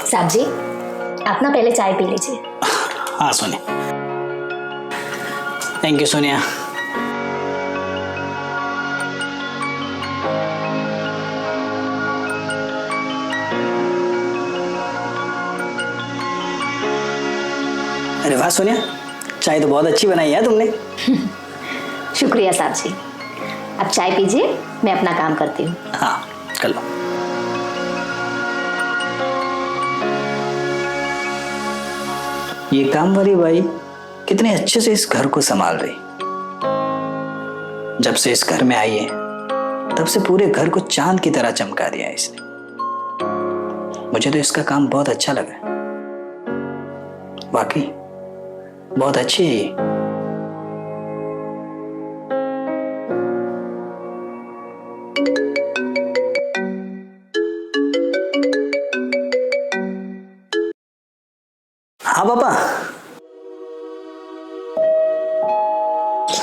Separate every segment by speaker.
Speaker 1: साहब जी, आप ना पहले चाय पी लीजिए।
Speaker 2: हाँ सोनिया, थैंक यू सोनिया। अरे वाह सोनिया, चाय तो बहुत अच्छी बनाई है तुमने।
Speaker 1: शुक्रिया साहब जी। आप चाय पीजिए, मैं अपना काम करती हूँ।
Speaker 2: हाँ कर लो। ये काम वाली बाई कितने अच्छे से इस घर को संभाल रही। जब से इस घर में आई है तब से पूरे घर को चांद की तरह चमका दिया है इसने। मुझे तो इसका काम बहुत अच्छा लगा। वाकई बहुत अच्छी है ये। हाँ पापा।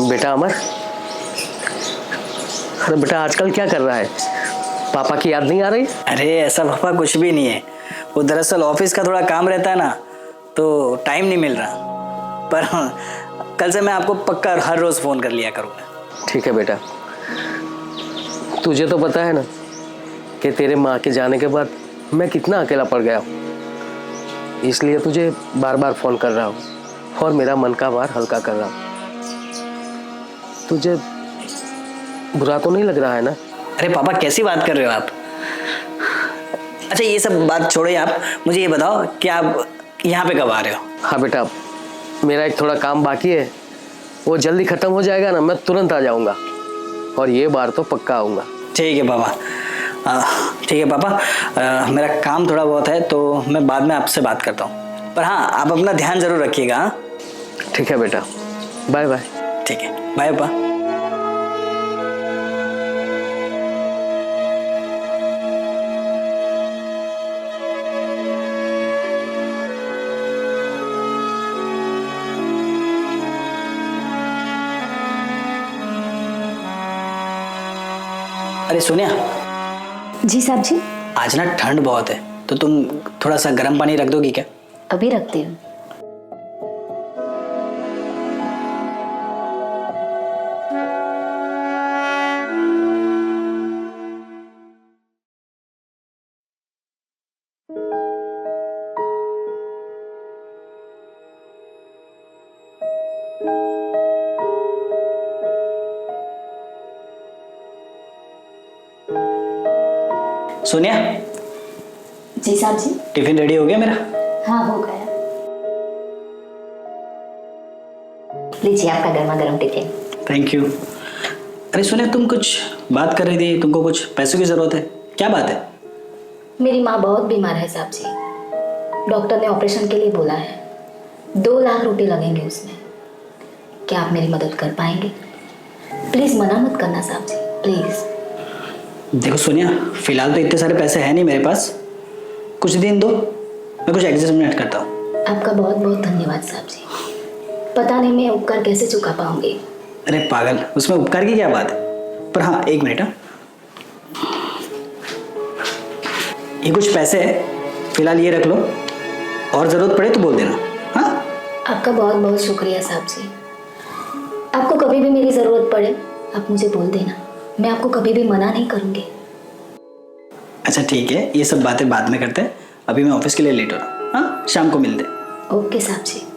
Speaker 3: बेटा अमर, अरे बेटा आजकल क्या कर रहा है? पापा की याद नहीं आ रही?
Speaker 2: अरे ऐसा पापा कुछ भी नहीं है। वो दरअसल ऑफिस का थोड़ा काम रहता है ना, तो टाइम नहीं मिल रहा। पर कल से मैं आपको पक्का हर रोज फोन कर लिया करूँगा।
Speaker 3: ठीक है बेटा। तुझे तो पता है ना कि तेरे माँ के जाने के बाद मैं कितना अकेला पड़ गया हूँ, इसलिए तुझे बार बार फोन कर रहा हूँ और मेरा मन का भार हल्का कर रहा हूँ। तुझे बुरा तो नहीं लग रहा है ना?
Speaker 2: अरे पापा कैसी बात कर रहे हो आप? अच्छा ये सब बात छोड़िए, आप मुझे ये बताओ कि आप यहाँ पे कब आ रहे हो?
Speaker 3: हाँ बेटा, मेरा एक थोड़ा काम बाकी है, वो जल्दी खत्म हो जाएगा ना, मैं तुरंत आ जाऊँगा और ये बार तो पक्का आऊँगा।
Speaker 2: ठीक है पापा। ठीक है पापा, मेरा काम थोड़ा बहुत है तो मैं बाद में आपसे बात करता हूँ। पर हाँ आप अपना ध्यान जरूर रखिएगा। हाँ
Speaker 3: ठीक है बेटा, बाय बाय।
Speaker 2: ठीक है, बाय पापा। अरे सोनिया।
Speaker 1: जी साहब जी।
Speaker 2: आज ना ठंड बहुत है, तो तुम थोड़ा सा गर्म पानी रख दोगी क्या?
Speaker 1: अभी रखती हूँ।
Speaker 2: सोनिया।
Speaker 1: जी साहब जी।
Speaker 2: टिफिन रेडी हो गया मेरा?
Speaker 1: हाँ हो गया। लीजिए आपका गर्मा गर्म टिफिन।
Speaker 2: Thank you. अरे सोनिया तुम कुछ बात कर रही थी, तुमको कुछ पैसों की जरूरत है, क्या बात है?
Speaker 1: मेरी माँ बहुत बीमार है साहब जी। डॉक्टर ने ऑपरेशन के लिए बोला है। 2 लाख रुपए लगेंगे उसमें। क्या आप मेरी मदद कर पाएंगे? प्लीज मना मत करना साहब जी, प्लीज।
Speaker 2: देखो सोनिया, फिलहाल तो इतने सारे पैसे हैं नहीं मेरे पास, कुछ दिन दो, मैं कुछ एडजस्टमेंट करता हूँ।
Speaker 1: आपका बहुत बहुत धन्यवाद साहब जी। पता नहीं मैं उपकार कैसे चुका पाऊंगी।
Speaker 2: अरे पागल, उसमें उपकार की क्या बात है? पर हाँ एक मिनट। ये कुछ पैसे है, फिलहाल ये रख लो, और जरूरत पड़े तो बोल देना। हाँ
Speaker 1: आपका बहुत बहुत शुक्रिया साहब जी। आपको कभी भी मेरी जरूरत पड़े आप मुझे बोल देना, मैं आपको कभी भी मना नहीं करूंगी।
Speaker 2: अच्छा ठीक है, ये सब बातें बाद में करते हैं, अभी मैं ऑफिस के लिए लेट हो रहा हूँ। हाँ शाम को मिलते हैं।
Speaker 1: ओके साहब जी।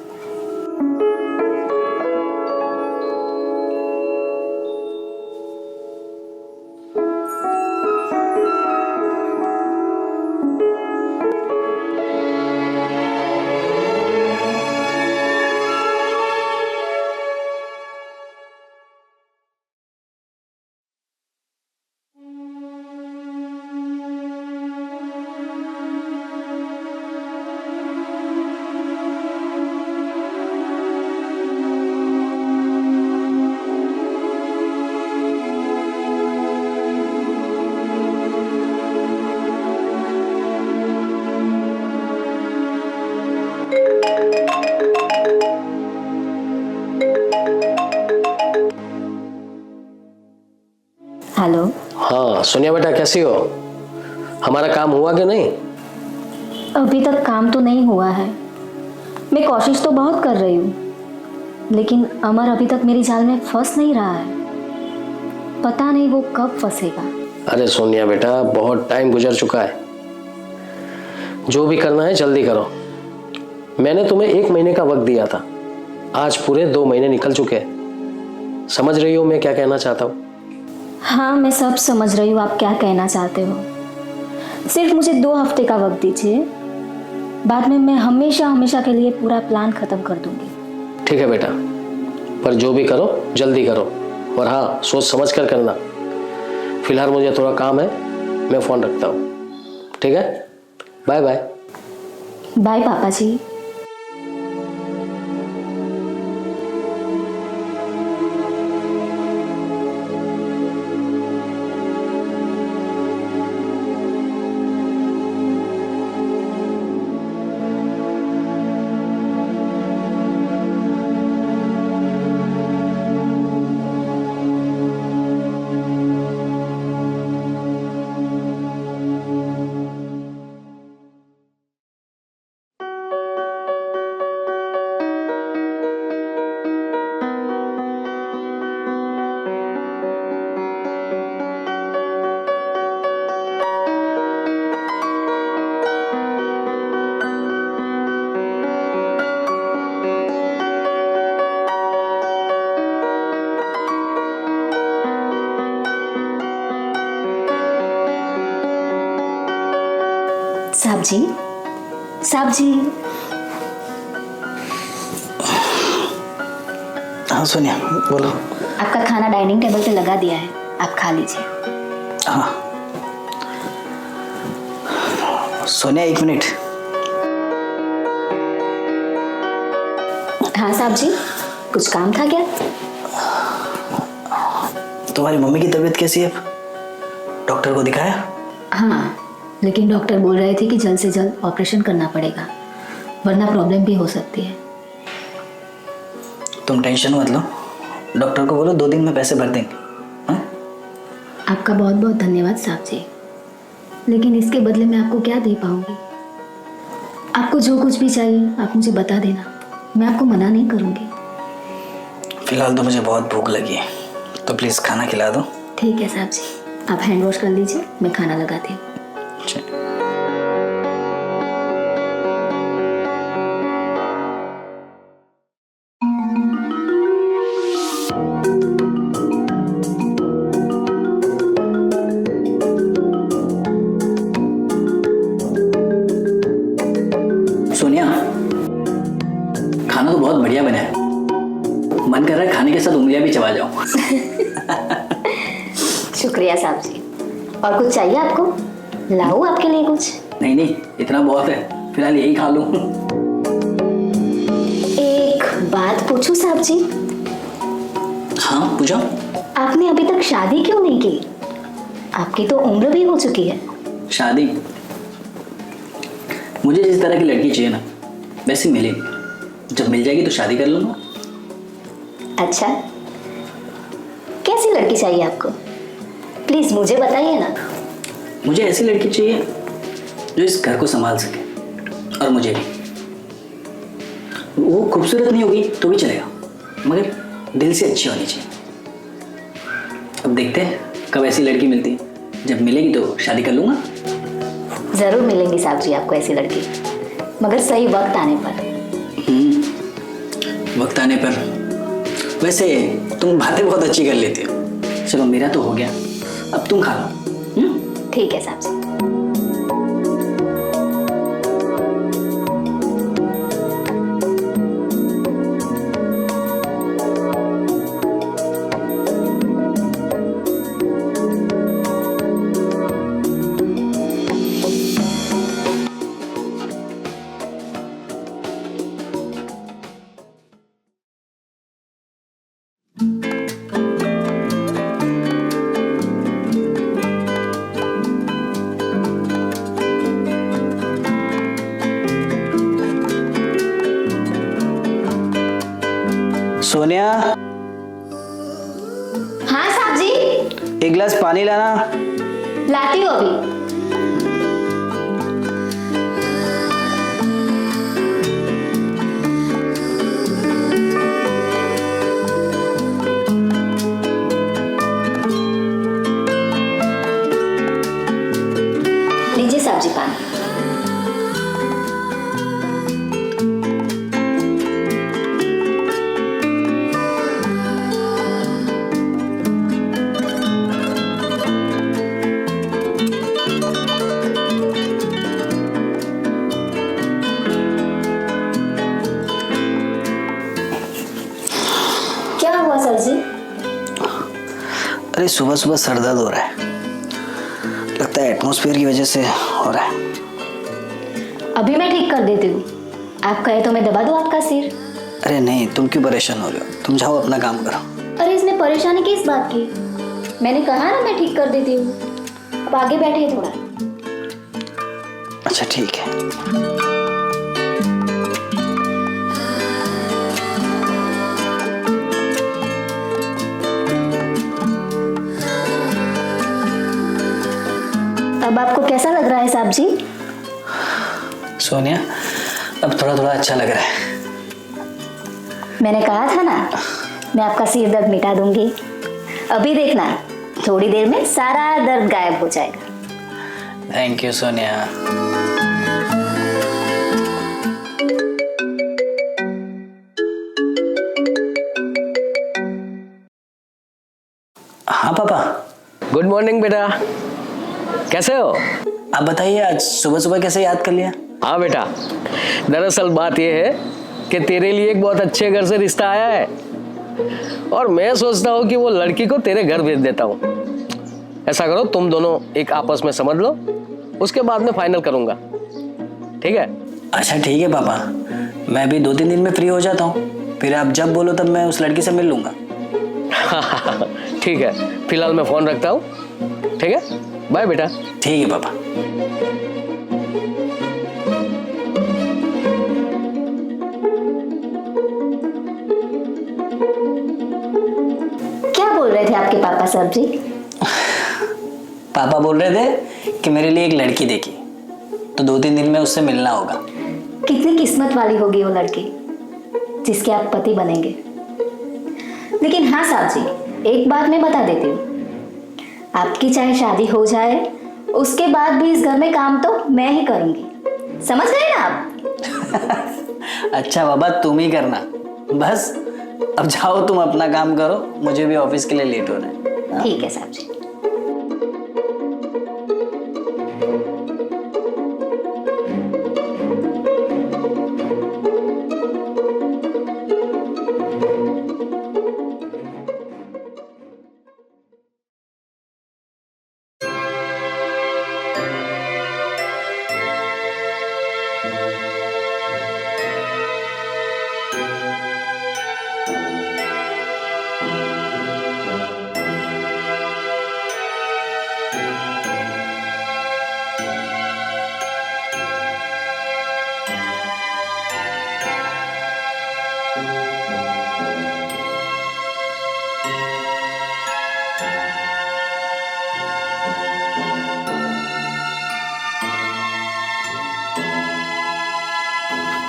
Speaker 1: हेलो।
Speaker 3: हाँ सोनिया बेटा, कैसी हो? हमारा काम हुआ कि नहीं?
Speaker 1: अभी तक काम तो नहीं हुआ है। मैं कोशिश तो बहुत कर रही हूँ, लेकिन अमर अभी तक मेरी जाल में फंस नहीं रहा है। पता नहीं वो कब फंसेगा।
Speaker 3: अरे सोनिया बेटा, बहुत टाइम गुजर चुका है। जो भी करना है जल्दी करो। मैंने तुम्हें 1 महीने का वक्त दिया था, आज पूरे 2 महीने निकल चुके हैं। समझ रही हो मैं क्या कहना चाहता हूँ?
Speaker 1: हाँ, मैं सब समझ रही हूँ आप क्या कहना चाहते हो। सिर्फ मुझे 2 हफ्ते का वक्त दीजिए, बाद में मैं हमेशा हमेशा के लिए पूरा प्लान खत्म कर दूंगी।
Speaker 3: ठीक है बेटा, पर जो भी करो जल्दी करो, और हाँ, सोच समझ कर करना। फिलहाल मुझे थोड़ा काम है, मैं फ़ोन रखता हूँ। ठीक है, बाय बाय।
Speaker 1: बाय पापा जी। साहब जी, साहब जी।
Speaker 2: हाँ सोनिया, बोलो।
Speaker 1: आपका खाना डाइनिंग टेबल पे लगा दिया है, आप खा लीजिए।
Speaker 2: हाँ सोनिया, 1 मिनट।
Speaker 1: हाँ साहब जी, कुछ काम था क्या?
Speaker 2: तुम्हारी मम्मी की तबीयत कैसी है? डॉक्टर को दिखाया?
Speaker 1: हाँ, लेकिन डॉक्टर बोल रहे थे कि जल्द से जल्द ऑपरेशन करना पड़ेगा, वरना प्रॉब्लम भी हो सकती है।
Speaker 2: तुम टेंशन मत लो, डॉक्टर को बोलो 2 दिन में पैसे भर देंगे। हाँ?
Speaker 1: आपका बहुत बहुत धन्यवाद साहब जी, लेकिन इसके बदले मैं आपको क्या दे पाऊंगी? आपको जो कुछ भी चाहिए आप मुझे बता देना, मैं आपको मना नहीं करूंगी।
Speaker 2: फिलहाल तो मुझे बहुत भूख लगी है, तो प्लीज़ खाना खिला दो।
Speaker 1: ठीक है साहब जी, आप हैंड वॉश कर लीजिए, मैं खाना लगाती हूँ।
Speaker 2: सोनिया, खाना तो बहुत बढ़िया बना है, मन कर रहा है खाने के साथ उंगलियां भी चबा जाऊं।
Speaker 1: शुक्रिया साहब जी। और कुछ चाहिए आपको? लाऊं आपके लिए कुछ?
Speaker 2: नहीं नहीं, इतना बहुत है, फिलहाल यही खा लूं।
Speaker 1: एक बात पूछूं साहब जी?
Speaker 2: हाँ पूछो।
Speaker 1: आपने अभी तक शादी क्यों नहीं की? आपकी तो उम्र भी हो चुकी है।
Speaker 2: शादी? मुझे जिस तरह की लड़की चाहिए ना, वैसी मिली। जब मिल जाएगी तो शादी कर लूंगा।
Speaker 1: अच्छा, कैसी लड़की चाहिए आपको? प्लीज मुझे बताइए ना।
Speaker 2: मुझे ऐसी लड़की चाहिए जो इस घर को संभाल सके, और मुझे भी। वो खूबसूरत नहीं होगी तो भी चलेगा, मगर दिल से अच्छी होनी चाहिए। अब देखते हैं कब ऐसी लड़की मिलती है, जब मिलेगी तो शादी कर लूंगा।
Speaker 1: जरूर मिलेंगी साहब जी आपको ऐसी लड़की, मगर सही वक्त आने पर।
Speaker 2: वक्त आने पर? वैसे तुम बातें बहुत अच्छी कर लेती हो। चलो मेरा तो हो गया, अब तुम खा लो।
Speaker 1: ठीक है साहब जी।
Speaker 2: सोनिया,
Speaker 1: हाँ साहब जी।
Speaker 2: 1 गिलास पानी लाना।
Speaker 1: लाती हूँ अभी।
Speaker 2: सुबह सुबह सर दर्द हो रहा है, लगता है एटमॉस्फेयर की वजह से हो रहा है।
Speaker 1: अभी मैं ठीक कर देती हूँ, आप कहे तो मैं दबा दूँ आपका सिर।
Speaker 2: अरे नहीं, तुम क्यों परेशान हो रहे हो, तुम जाओ अपना काम करो।
Speaker 1: अरे इसमें परेशानी किस बात की, मैंने कहा ना मैं ठीक कर देती हूँ। अब आगे बैठिए थोड़ा।
Speaker 2: अच्छा ठीक है।
Speaker 1: अब आपको कैसा लग रहा है साहब जी?
Speaker 2: सोनिया, अब थोड़ा थोड़ा अच्छा लग रहा है।
Speaker 1: मैंने कहा था ना, मैं आपका सिर दर्द मिटा दूंगी। अभी देखना, थोड़ी देर में सारा दर्द गायब हो जाएगा।
Speaker 2: Thank you Sonia. हाँ पापा।
Speaker 3: गुड मॉर्निंग बेटा, कैसे हो?
Speaker 2: आप बताइए, आज सुबह सुबह कैसे याद कर लिया?
Speaker 3: हाँ बेटा, दरअसल बात यह है कि तेरे लिए एक बहुत अच्छे घर से रिश्ता आया है और मैं सोचता हूँ कि वो लड़की को तेरे घर भेज देता हूँ। ऐसा करो, तुम दोनों एक आपस में समझ लो, उसके बाद में फाइनल करूंगा, ठीक है?
Speaker 2: अच्छा ठीक है पापा, मैं भी 2-3 दिन में फ्री हो जाता हूँ, फिर आप जब बोलो तब मैं उस लड़की से मिल लूंगा।
Speaker 3: ठीक है, फिलहाल मैं फोन रखता हूँ, ठीक है? बाय बेटा।
Speaker 2: ठीक है पापा।
Speaker 1: क्या बोल रहे थे आपके पापा साहब जी?
Speaker 2: पापा बोल रहे थे कि मेरे लिए एक लड़की देखी, तो 2-3 दिन में उससे मिलना होगा।
Speaker 1: कितनी किस्मत वाली होगी वो लड़की जिसके आप पति बनेंगे। लेकिन हाँ साहब जी, एक बात मैं बता देती हूँ, आपकी चाहे शादी हो जाए, उसके बाद भी इस घर में काम तो मैं ही करूंगी। समझ गए ना आप?
Speaker 2: अच्छा बाबा, तुम ही करना बस। अब जाओ, तुम अपना काम करो, मुझे भी ऑफिस के लिए लेट हो रहा है।
Speaker 1: ठीक है साहब जी।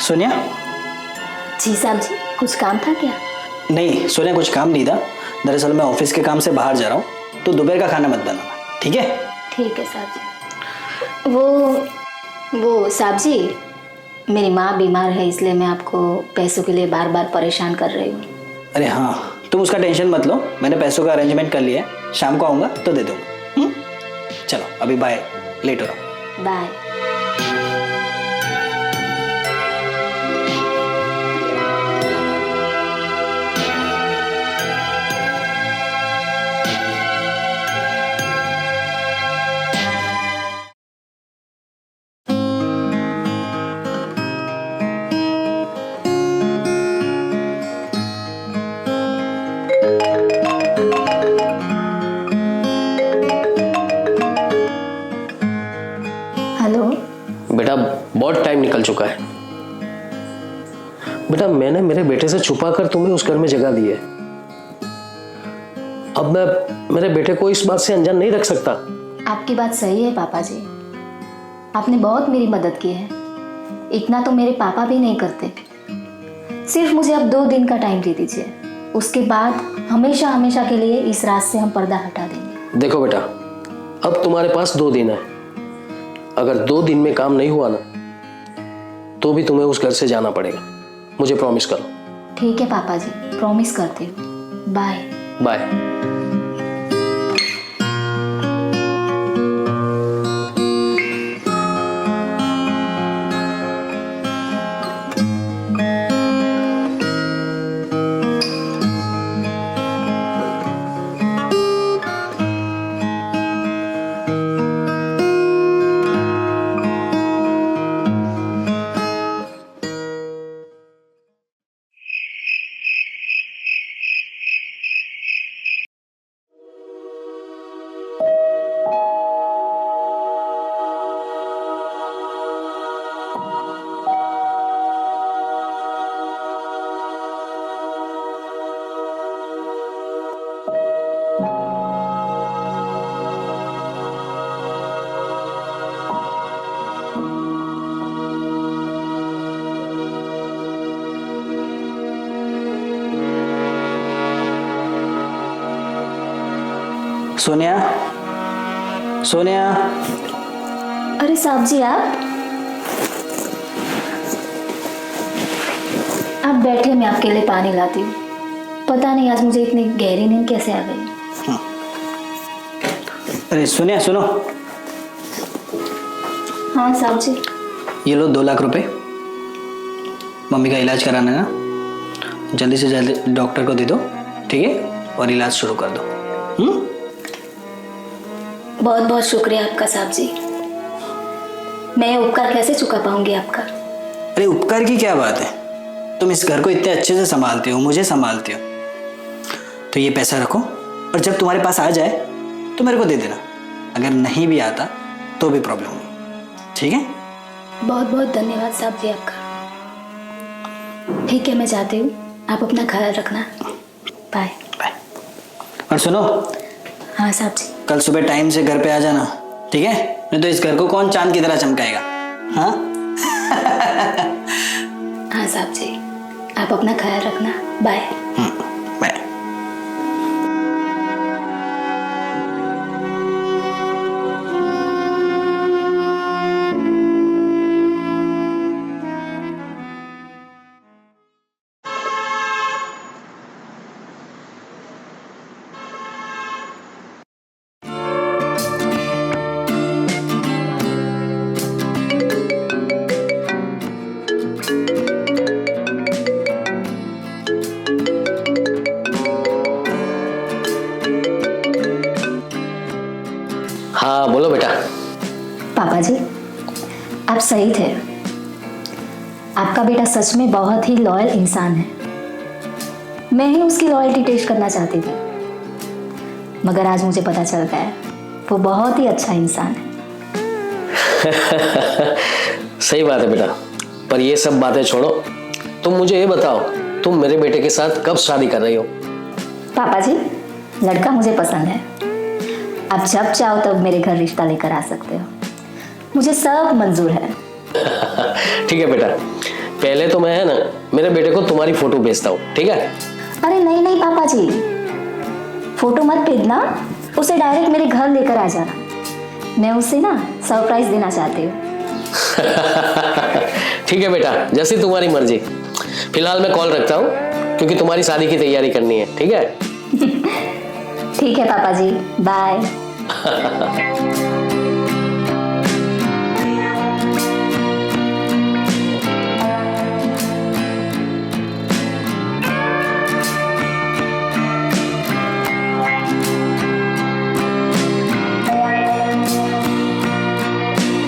Speaker 2: सोनिया।
Speaker 1: जी साहब जी, कुछ काम था क्या?
Speaker 2: नहीं सोनिया, कुछ काम नहीं था, दरअसल मैं ऑफिस के काम से बाहर जा रहा हूँ, तो दोपहर का खाना मत बनाना, ठीक है?
Speaker 1: ठीक है साहब जी। वो साहब जी, मेरी माँ बीमार है, इसलिए मैं आपको पैसों के लिए बार बार परेशान कर रही हूँ।
Speaker 2: अरे हाँ, तुम उसका टेंशन मत लो, मैंने पैसों का अरेंजमेंट कर लिया है, शाम को आऊँगा तो दे दूँगा। चलो अभी बाय, लेट हो रहा हूँ।
Speaker 1: बाय। हेलो
Speaker 3: बेटा, बहुत टाइम निकल चुका है। बेटा, मैंने मेरे बेटे से छुपा कर तुम्हें उस घर में जगह दी है। अब मैं मेरे बेटे को इस बात से अनजान नहीं रख सकता।
Speaker 1: आपकी बात सही है पापा जी, आपने बहुत मेरी मदद की है। इतना तो मेरे पापा भी नहीं करते। सिर्फ मुझे अब 2 दिन का टाइम दे दीजिए, उसके बाद हमेशा हमेशा के लिए इस रात से हम पर्दा हटा देंगे।
Speaker 3: देखो बेटा, अब तुम्हारे पास 2 दिन है। अगर 2 दिन में काम नहीं हुआ ना, तो भी तुम्हें उस घर से जाना पड़ेगा। मुझे प्रॉमिस करो।
Speaker 1: ठीक है पापा जी, प्रॉमिस करती हूँ। Bye
Speaker 3: bye.
Speaker 2: सोनिया, सोनिया।
Speaker 1: अरे साहब जी, आप बैठे, मैं आपके लिए पानी लाती हूँ। पता नहीं आज मुझे इतनी गहरी नींद कैसे आ गई।
Speaker 2: अरे सोनिया सुनो।
Speaker 1: हाँ साहब जी।
Speaker 2: ये लो 2 लाख रुपए, मम्मी का इलाज कराना है ना, जल्दी से जल्दी डॉक्टर को दे दो, ठीक है, और इलाज शुरू कर दो।
Speaker 1: बहुत बहुत शुक्रिया आपका साहब जी। मैं ये उपकार कैसे चुका पाऊंगी आपका।
Speaker 2: अरे उपकार की क्या बात है, तुम इस घर को इतने अच्छे से संभालती हो, मुझे संभालती हो, तो ये पैसा रखो और जब तुम्हारे पास आ जाए तो मेरे को दे देना। अगर नहीं भी आता तो भी प्रॉब्लम नहीं, ठीक है।
Speaker 1: बहुत बहुत धन्यवाद साहब जी आपका। ठीक है, मैं जाती हूँ, आप अपना ख्याल रखना। Bye
Speaker 2: bye. और सुनो,
Speaker 1: हाँ साहब जी।
Speaker 2: कल सुबह टाइम से घर पे आ जाना, ठीक है, नहीं तो इस घर को कौन चांद की तरह चमकाएगा। हाँ
Speaker 1: हाँ साहब जी, आप अपना ख्याल रखना। Bye
Speaker 2: bye.
Speaker 3: हाँ बोलो बेटा।
Speaker 1: पापा जी, आप सही थे। आपका बेटा सच में बहुत ही लॉयल इंसान है। मैं ही उसकी लॉयल्टी टेस्ट करना चाहती थी, मगर आज मुझे पता चल गया है वो बहुत ही अच्छा इंसान है।
Speaker 3: सही बात है बेटा, पर ये सब बातें छोड़ो, तुम मुझे ये बताओ, तुम मेरे बेटे के साथ कब शादी कर रही हो?
Speaker 1: पापा जी, लड़का मुझे पसंद है। आप जब चाहो तब मेरे घर रिश्ता लेकर आ सकते हो, मुझे सब मंजूर है।
Speaker 3: ठीक है बेटा, पहले तो मैं है ना मेरे बेटे को तुम्हारी फोटो भेजता हूँ, ठीक है?
Speaker 1: अरे नहीं नहीं पापा जी, फोटो मत भेजना, उसे डायरेक्ट मेरे घर लेकर आ जाना। मैं उसे ना सरप्राइज देना चाहती हूँ।
Speaker 3: ठीक है बेटा, जैसी तुम्हारी मर्जी। फिलहाल मैं कॉल रखता हूँ क्योंकि तुम्हारी शादी की तैयारी करनी है, ठीक है?
Speaker 1: ठीक है पापा जी, बाय।